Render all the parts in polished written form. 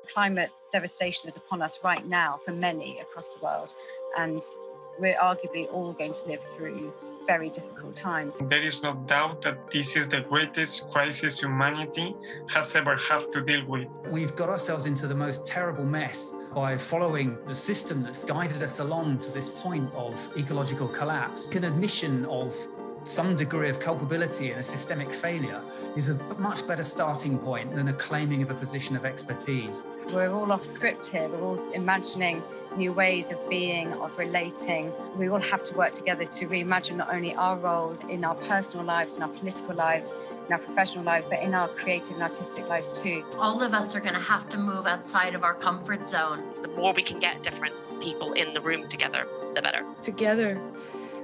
Climate devastation is upon us right now for many across the world, and we're arguably all going to live through very difficult times. There is no doubt that this is the greatest crisis humanity has ever had to deal with. We've got ourselves into the most terrible mess by following the system that's guided us along to this point of ecological collapse. An admission of some degree of culpability and a systemic failure is a much better starting point than a claiming of a position of expertise. We're all off script here. We're all imagining new ways of being, of relating. We all have to work together to reimagine not only our roles in our personal lives, in our political lives, in our professional lives, but in our creative and artistic lives too. All of us are going to have to move outside of our comfort zone. The more we can get different people in the room together, the better. Together,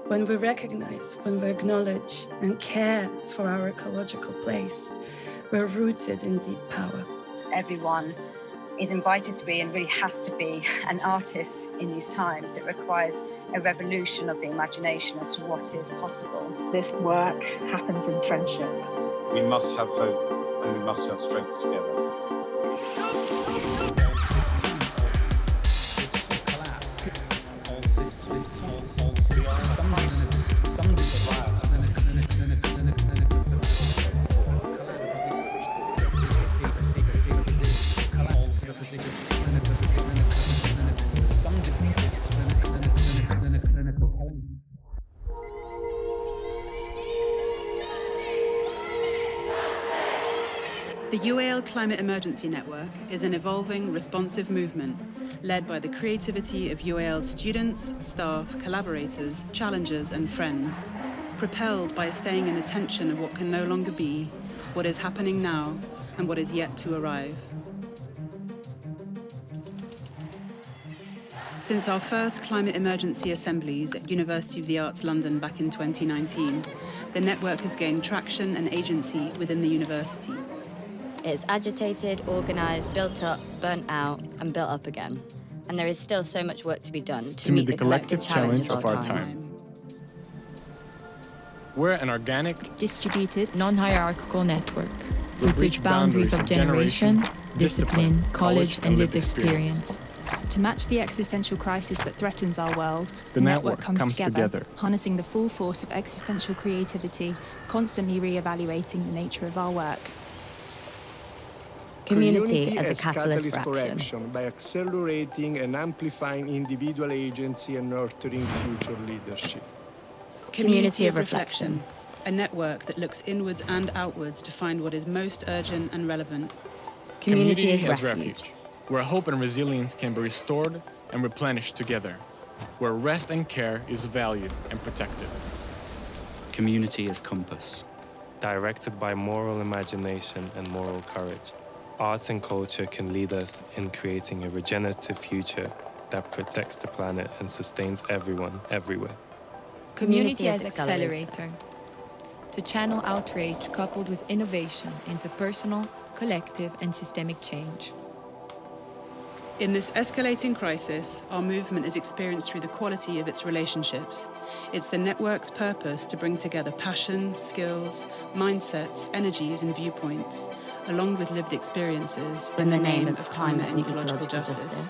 when we recognize, when we acknowledge and care for our ecological place, we're rooted in deep power. Everyone is invited to be and really has to be an artist in these times. It requires a revolution of the imagination as to what is possible. This work happens in friendship. We must have hope and we must have strength together. The UAL Climate Emergency Network is an evolving, responsive movement led by the creativity of UAL students, staff, collaborators, challengers and friends, propelled by staying in the tension of what can no longer be, what is happening now, and what is yet to arrive. Since our first climate emergency assemblies at University of the Arts London back in 2019, the network has gained traction and agency within the university. It's agitated, organised, built up, burnt out and built up again. And there is still so much work to be done to meet the collective challenge of our time. We're an organic, distributed, non-hierarchical network. We bridge boundaries of generation, discipline, college and lived experience. To match the existential crisis that threatens our world, the network comes together, harnessing the full force of existential creativity, constantly re-evaluating the nature of our work. Community as a catalyst for action. By accelerating and amplifying individual agency and nurturing future leadership. Community of reflection, a network that looks inwards and outwards to find what is most urgent and relevant. Community as refuge, where hope and resilience can be restored and replenished together, where rest and care is valued and protected. Community as compass, directed by moral imagination and moral courage. Arts and culture can lead us in creating a regenerative future that protects the planet and sustains everyone, everywhere. Community as accelerator, to channel outrage coupled with innovation into personal, collective and systemic change. In this escalating crisis, our movement is experienced through the quality of its relationships. It's the network's purpose to bring together passion, skills, mindsets, energies and viewpoints, along with lived experiences in the name of climate and ecological justice.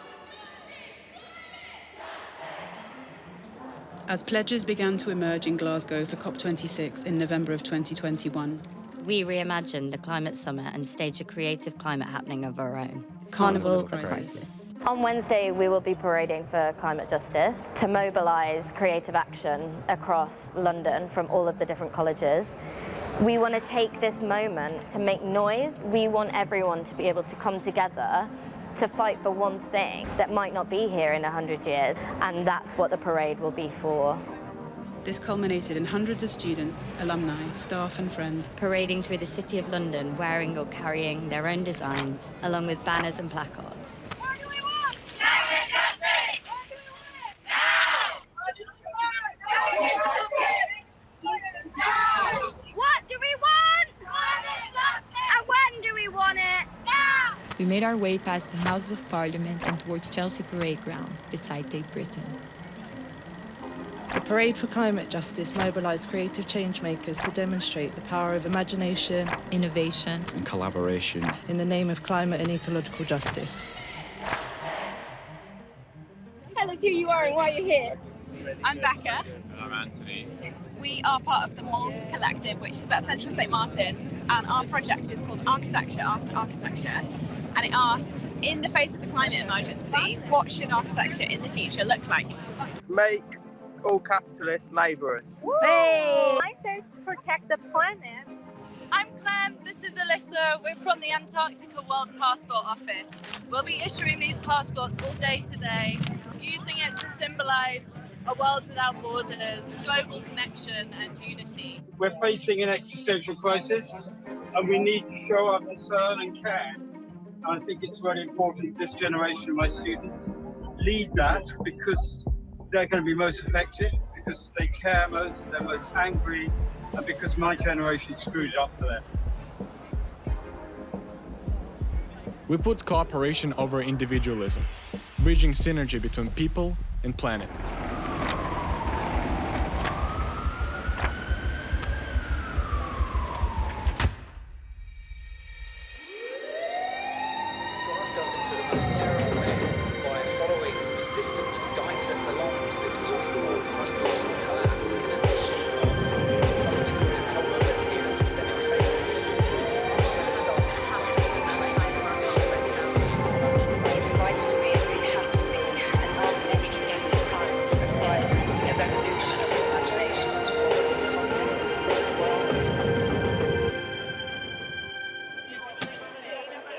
As pledges began to emerge in Glasgow for COP26 in November of 2021, we reimagined the climate summit and staged a creative climate happening of our own. Carnival of Crisis. On Wednesday, we will be parading for climate justice to mobilise creative action across London from all of the different colleges. We want to take this moment to make noise. We want everyone to be able to come together to fight for one thing that might not be here in 100 years, and that's what the parade will be for. This culminated in hundreds of students, alumni, staff and friends parading through the City of London wearing or carrying their own designs, along with banners and placards. What do we want? Climate justice! What do we want? Now! What do we want? Climate justice! Now! What do we want? Climate justice! And when do we want it? Now! We made our way past the Houses of Parliament and towards Chelsea Parade Ground, beside Tate Britain. The Parade for Climate Justice mobilised creative changemakers to demonstrate the power of imagination, innovation, and collaboration in the name of climate and ecological justice. Tell us who you are and why you're here. I'm Becca. And I'm Anthony. We are part of the Mould Collective, which is at Central St Martin's, and our project is called Architecture After Architecture, and it asks, in the face of the climate emergency, what should architecture in the future look like? Make all capitalists labourers. Hey! Mine says protect the planet. I'm Clem, this is Alyssa, we're from the Antarctica World Passport Office. We'll be issuing these passports all day today, using it to symbolise a world without borders, global connection and unity. We're facing an existential crisis and we need to show our concern and care. And I think it's really important this generation of my students lead that because they're going to be most affected, because they care most, they're most angry, and because my generation screwed it up for them. We put cooperation over individualism, bridging synergy between people and planet.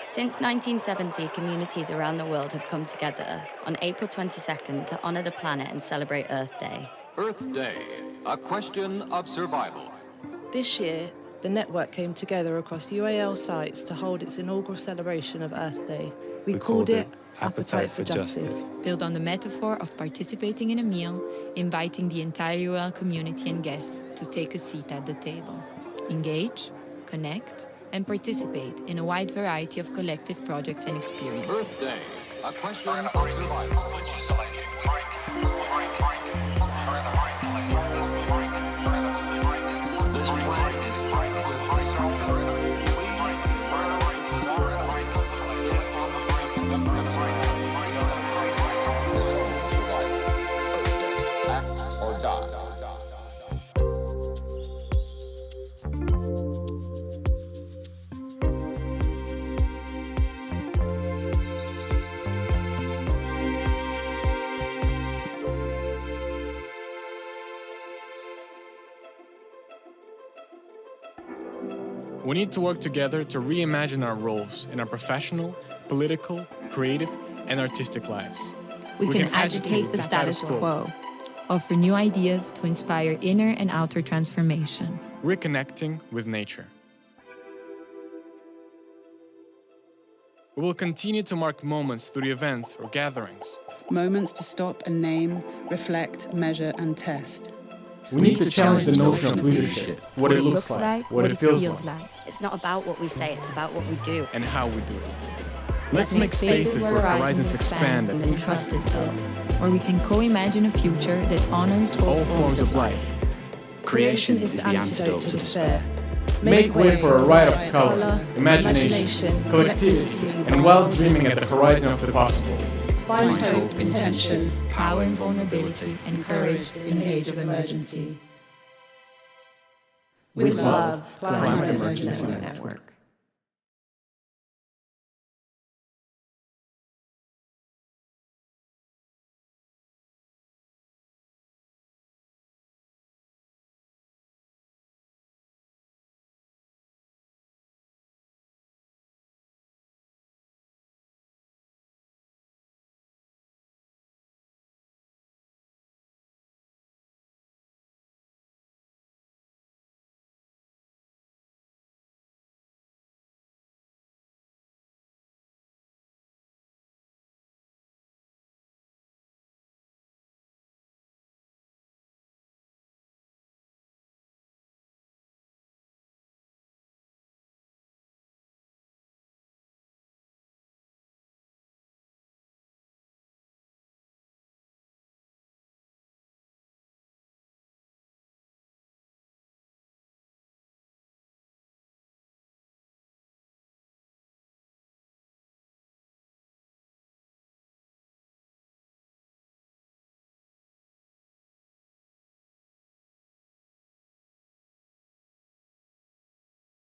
Since 1970, communities around the world have come together on April 22nd to honour the planet and celebrate Earth Day. Earth Day, a question of survival. This year, the network came together across UAL sites to hold its inaugural celebration of Earth Day. We called it Appetite for Justice. Built on the metaphor of participating in a meal, inviting the entire UAL community and guests to take a seat at the table. Engage, connect, and participate in a wide variety of collective projects and experiences. Earth Day, a question of survival. This planet is threatened with act or die. We need to work together to reimagine our roles in our professional, political, creative, and artistic lives. We can agitate the status quo, offer new ideas to inspire inner and outer transformation. Reconnecting with nature. We will continue to mark moments through events or gatherings. Moments to stop and name, reflect, measure, and test. We need to challenge the notion of leadership, what it looks like, what it feels like. It's not about what we say, it's about what we do. And how we do it. Let's make spaces where horizons expand and trust is built, where we can co-imagine a future that honors all forms of life. Creation is the antidote to despair. Make way for a ride of color, imagination, collectivity, and wild dreaming at the horizon of the possible. Find hope, intention, power and vulnerability, and courage in the age of emergency. With love, Climate Emergency Network.